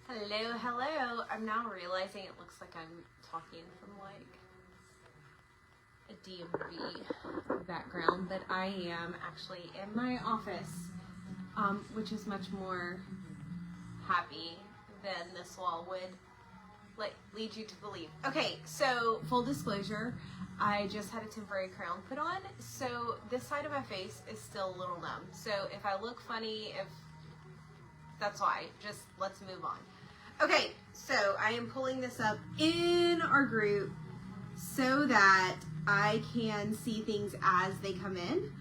Hello, hello. I'm now realizing it looks like I'm talking from like a DMV background, but I am actually in my office, which is much more happy than this wall would lead you to believe. Okay, so full disclosure, I just had a temporary crown put on, so this side of my face is still a little numb. So if I look funny, that's why, just let's move on. Okay, so I am pulling this up in our group so that I can see things as they come in.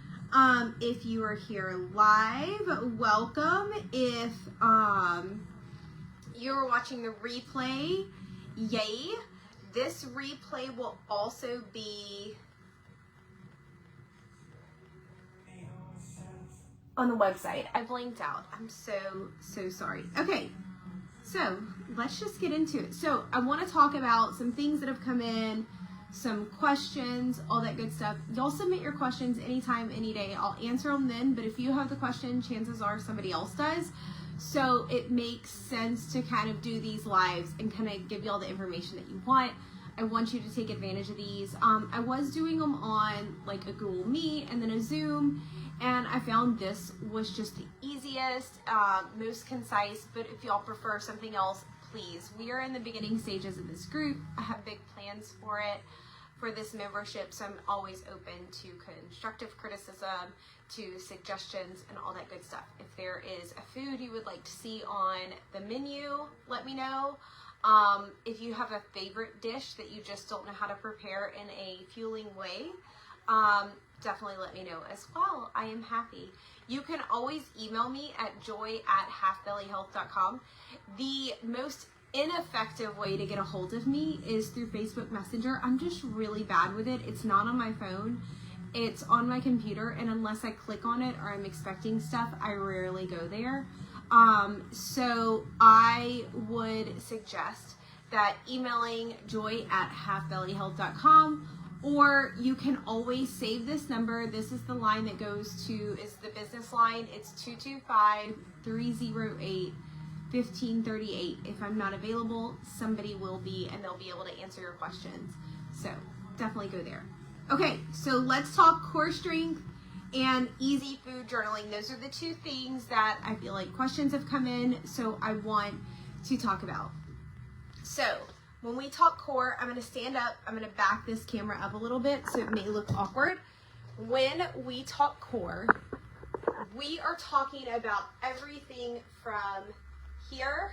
If you are here live, welcome. If you're watching the replay, yay. This replay will also be on the website. I blinked out. I'm so sorry. Okay, so let's just get into it. So I want to talk about some things that have come in, some questions, all that good stuff. Y'all submit your questions anytime, any day. I'll answer them then, but if you have the question, chances are somebody else does. So it makes sense to kind of do these lives and kind of give you all the information that you want. I want you to take advantage of these. I was doing them on like a Google Meet and then a Zoom, and I found this was just the easiest, most concise, but if y'all prefer something else, please. We are in the beginning stages of this group. I have big plans for it, for this membership, so I'm always open to constructive criticism, to suggestions, and all that good stuff. If there is a food you would like to see on the menu, let me know. If you have a favorite dish that you just don't know how to prepare in a fueling way, definitely let me know as well. I am happy. You can always email me at joy@halfbellyhealth.com. The most ineffective way to get a hold of me is through Facebook Messenger. I'm just really bad with it. It's not on my phone. It's on my computer, and unless I click on it or I'm expecting stuff, I rarely go there. So I would suggest that emailing joy@halfbellyhealth.com, or you can always save this number. This is the line that goes to, is the business line. It's 225-308-1538. If I'm not available, somebody will be, and they'll be able to answer your questions. So definitely go there. Okay, so let's talk core strength and easy food journaling. Those are the two things that I feel like questions have come in, so I want to talk about. So when we talk core, I'm going to stand up. I'm going to back this camera up a little bit so it may look awkward. When we talk core, we are talking about everything from here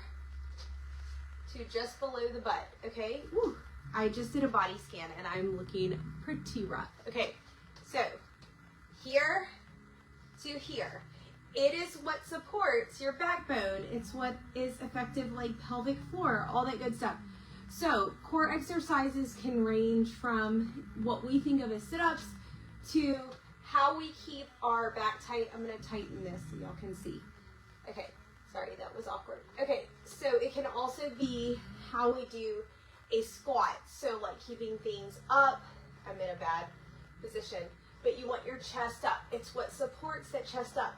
to just below the butt, okay? Whew. I just did a body scan and I'm looking pretty rough. Okay, so here to here. It is what supports your backbone. It's what is effective, like pelvic floor, all that good stuff. So core exercises can range from what we think of as sit-ups to how we keep our back tight. I'm going to tighten this so y'all can see. Okay, sorry, that was awkward. Okay, so it can also be how we do a squat. So like keeping things up. I'm in a bad position. But you want your chest up. It's what supports that chest up.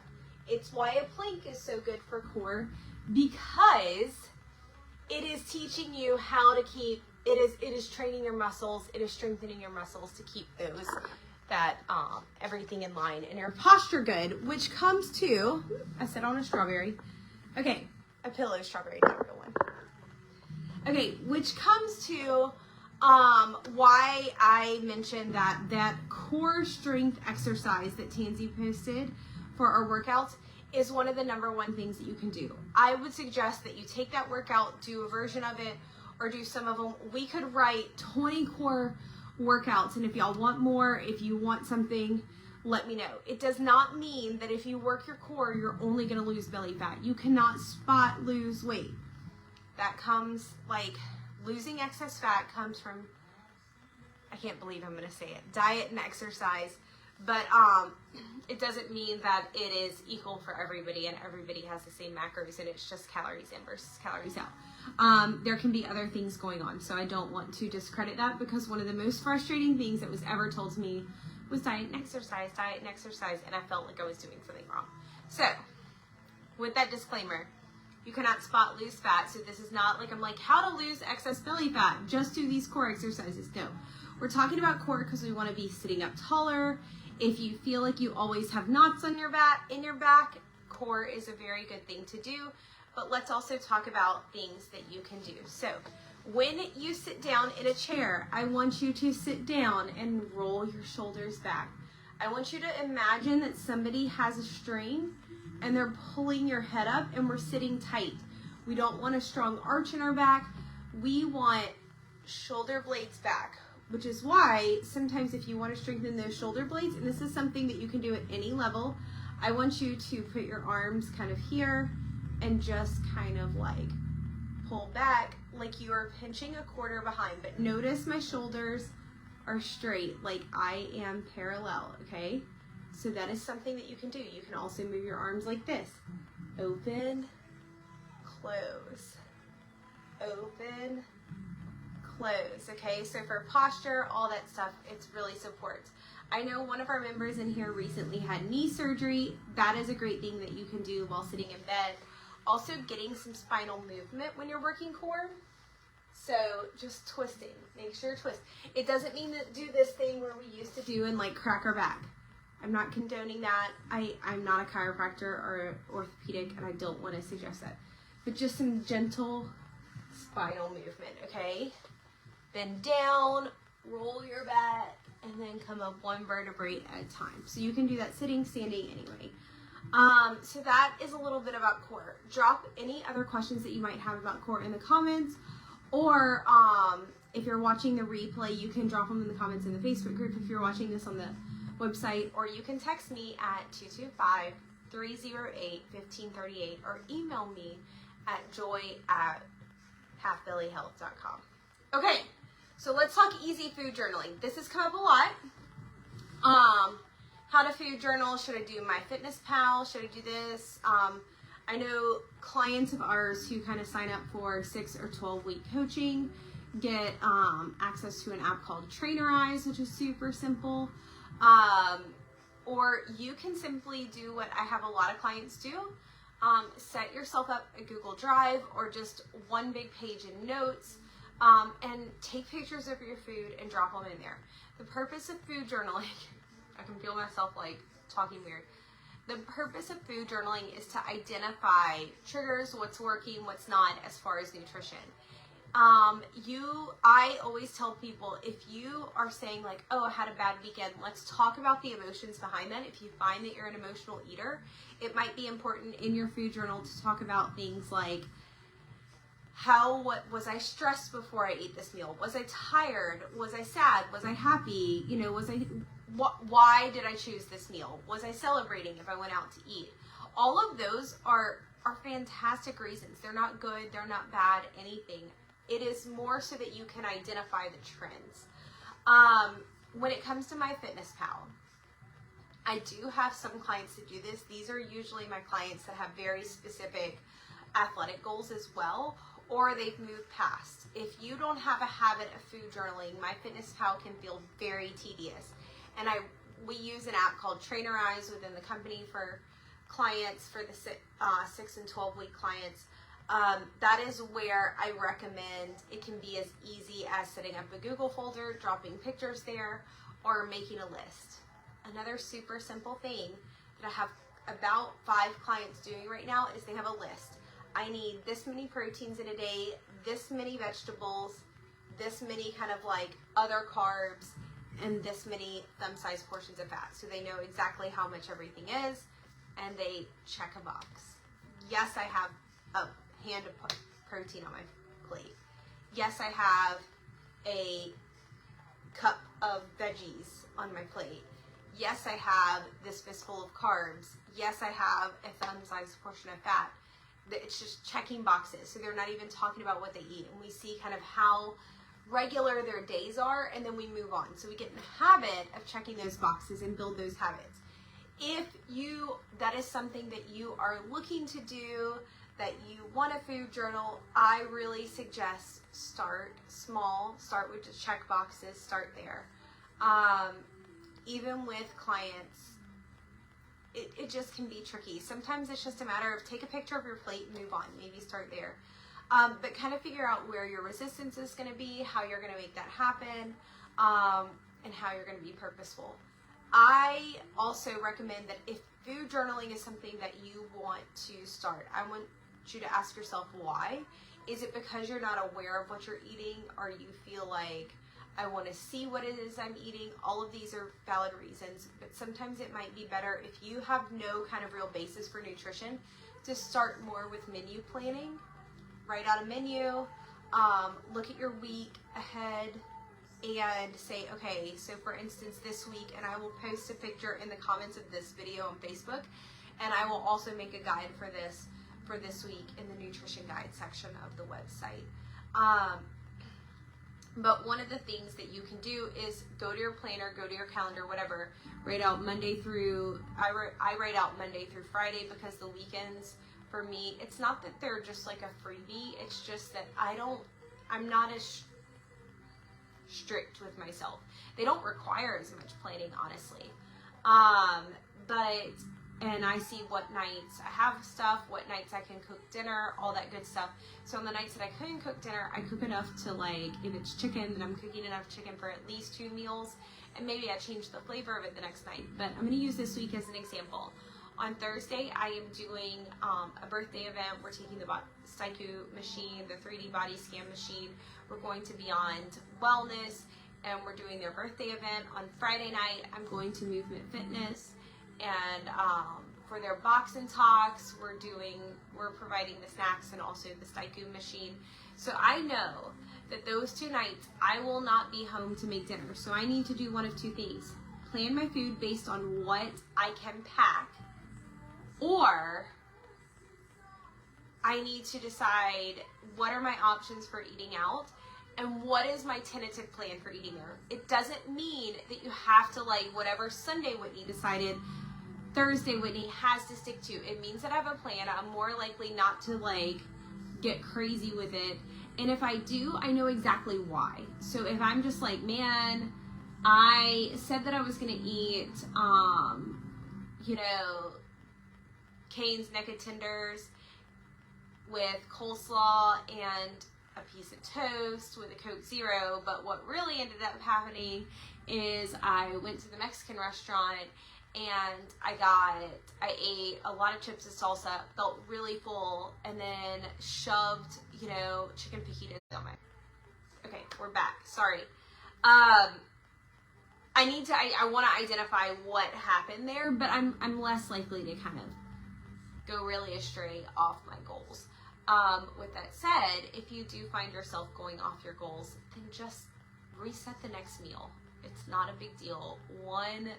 It's why a plank is so good for core, because it is teaching you how to keep, it is training your muscles, it is strengthening your muscles to keep those, everything in line and your posture good, which comes to, I said on a strawberry, okay, a pillow strawberry, not a real one. Okay, which comes to why I mentioned that core strength exercise that Tansy posted for our workouts is one of the #1 things that you can do. I would suggest that you take that workout, do a version of it, or do some of them. We could write 20 core workouts, and if y'all want more, if you want something, let me know. It does not mean that if you work your core, you're only going to lose belly fat. You cannot spot lose weight. That comes, like, losing excess fat comes from, I can't believe I'm going to say it, diet and exercise. But it doesn't mean that it is equal for everybody and everybody has the same macros and it's just calories in versus calories out. There can be other things going on, so I don't want to discredit that, because one of the most frustrating things that was ever told to me was diet and exercise, and I felt like I was doing something wrong. So with that disclaimer, You cannot spot loose fat. So this is not like I'm like, how to lose excess belly fat. Just do these core exercises. No. We're talking about core because we want to be sitting up taller. If you feel like you always have knots on your back, core is a very good thing to do. But let's also talk about things that you can do. So when you sit down in a chair, I want you to sit down and roll your shoulders back. I want you to imagine that somebody has a string and they're pulling your head up and we're sitting tight. We don't want a strong arch in our back. We want shoulder blades back, which is why sometimes if you want to strengthen those shoulder blades, and this is something that you can do at any level, I want you to put your arms kind of here and just kind of like pull back like you are pinching a quarter behind. But notice my shoulders are straight, like I am parallel, okay? So that is something that you can do. You can also move your arms like this. Open, close, open, close, okay? So for posture, all that stuff, it's really supports. I know one of our members in here recently had knee surgery. That is a great thing that you can do while sitting in bed. Also getting some spinal movement when you're working core. So just twisting, make sure you twist. It doesn't mean that do this thing where we used to do and like crack our back. I'm not condoning that. I'm not a chiropractor or orthopedic and I don't want to suggest that. But just some gentle spinal movement, okay? Bend down, roll your back, and then come up one vertebrae at a time. So you can do that sitting, standing, anyway. So that is a little bit about core. Drop any other questions that you might have about core in the comments, or if you're watching the replay, you can drop them in the comments in the Facebook group if you're watching this on the website, or you can text me at 225-308-1538 or email me at joy@halfbellyhealth.com. Okay, so let's talk easy food journaling. This has come up a lot. How to food journal, should I do MyFitnessPal, should I do this? I know clients of ours who kind of sign up for 6 or 12 week coaching get access to an app called Trainerize, which is super simple. Or you can simply do what I have a lot of clients do. Set yourself up a Google Drive or just one big page in notes, and take pictures of your food and drop them in there. The purpose of food journaling, I can feel myself like talking weird. The purpose of food journaling is to identify triggers, what's working, what's not as far as nutrition. I always tell people, if you are saying like, oh, I had a bad weekend, let's talk about the emotions behind that. If you find that you're an emotional eater, it might be important in your food journal to talk about things like, what was I stressed before I ate this meal? Was I tired? Was I sad? Was I happy? You know, why did I choose this meal? Was I celebrating if I went out to eat? All of those are fantastic reasons. They're not good, they're not bad, anything. It is more so that you can identify the trends. When it comes to MyFitnessPal, I do have some clients that do this. These are usually my clients that have very specific athletic goals as well, or they've moved past. If you don't have a habit of food journaling, MyFitnessPal can feel very tedious. And we use an app called Trainerize within the company for clients, for the 6 and 12 week clients. That is where I recommend it can be as easy as setting up a Google folder, dropping pictures there, or making a list. Another super simple thing that I have about 5 clients doing right now is they have a list. I need this many proteins in a day, this many vegetables, this many kind of like other carbs, and this many thumb-sized portions of fat. So they know exactly how much everything is, and they check a box. Yes, I have a hand of protein on my plate. Yes, I have a cup of veggies on my plate. Yes, I have this fistful of carbs. Yes, I have a thumb-sized portion of fat. It's just checking boxes. So they're not even talking about what they eat. And we see kind of how regular their days are, and then we move on. So we get in the habit of checking those boxes and build those habits. If that is something that you are looking to do, that you want a food journal, I really suggest start small, start with just check boxes, start there. Even with clients, it just can be tricky. Sometimes it's just a matter of take a picture of your plate and move on. Maybe start there. But kind of figure out where your resistance is going to be, how you're going to make that happen, and how you're going to be purposeful. I also recommend that if food journaling is something that you want to start, I want you to ask yourself why. Is it because you're not aware of what you're eating, or you feel like, I want to see what it is I'm eating? All of these are valid reasons, but sometimes it might be better if you have no kind of real basis for nutrition to start more with menu planning. Write out a menu, look at your week ahead, and say, okay, so for instance this week, and I will post a picture in the comments of this video on Facebook, and I will also make a guide for this week in the nutrition guide section of the website. But one of the things that you can do is go to your planner, go to your calendar, whatever, write out Monday through, I write out Monday through Friday, because the weekends for me, it's not that they're just like a freebie, it's just that I'm not as strict with myself. They don't require as much planning, honestly. And I see what nights I have stuff, what nights I can cook dinner, all that good stuff. So on the nights that I couldn't cook dinner, I cook enough to, like, if it's chicken, then I'm cooking enough chicken for at least 2 meals, and maybe I change the flavor of it the next night. But I'm going to use this week as an example. On Thursday, I am doing a birthday event. We're taking the Staiku machine, the 3D body scan machine. We're going to Beyond Wellness, and we're doing their birthday event. On Friday night, I'm going to Movement Fitness, and for their box and talks, we're providing the snacks and also the Staiku machine. So I know that those 2 nights, I will not be home to make dinner. So I need to do one of 2 things. Plan my food based on what I can pack, or I need to decide what are my options for eating out and what is my tentative plan for eating there. It doesn't mean that you have to, like, whatever Sunday Whitney decided, Thursday Whitney has to stick to. It means that I have a plan. I'm more likely not to, like, get crazy with it. And if I do, I know exactly why. So if I'm just like, man, I said that I was going to eat, Cane's neck of tenders with coleslaw and a piece of toast with a Coke Zero, but what really ended up happening is I went to the Mexican restaurant and I ate a lot of chips and salsa, felt really full, and then shoved, chicken fajitas on my, okay, we're back, sorry. I want to identify what happened there, but I'm less likely to kind of go really astray off my goals. With that said, if you do find yourself going off your goals, then just reset the next meal. It's not a big deal. One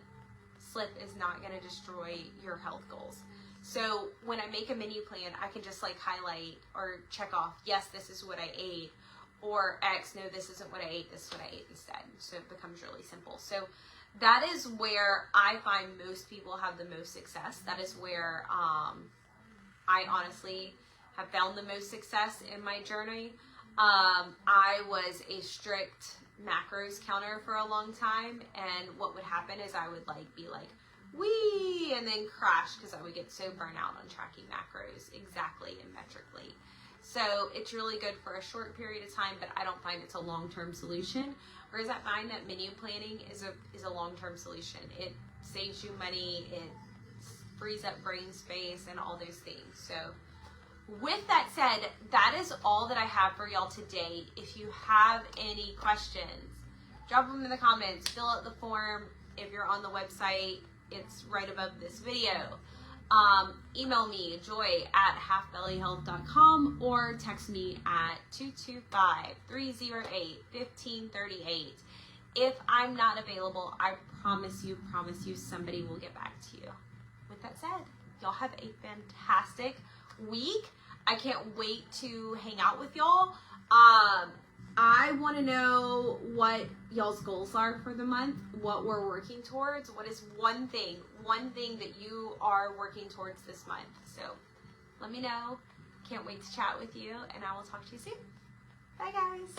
slip is not going to destroy your health goals. So when I make a menu plan, I can just like highlight or check off, yes, this is what I ate, or X, no, this isn't what I ate, this is what I ate instead. So it becomes really simple. So that is where I find most people have the most success. That is where I honestly have found the most success in my journey. I was a strict macros counter for a long time, and what would happen is I would be like, wee, and then crash because I would get so burnt out on tracking macros exactly and metrically. So it's really good for a short period of time, but I don't find it's a long-term solution. Whereas I find that menu planning is a long-term solution. It saves you money, it frees up brain space, and all those things. So with that said, that is all that I have for y'all today. If you have any questions, drop them in the comments, fill out the form. If you're on the website, it's right above this video. Email me, joy@halfbellyhealth.com, or text me at 225-308-1538. If I'm not available, I promise you, somebody will get back to you. With that said, y'all have a fantastic week. I can't wait to hang out with y'all. I want to know what y'all's goals are for the month, what we're working towards. What is one thing that you are working towards this month? So let me know. Can't wait to chat with you, and I will talk to you soon. Bye, guys.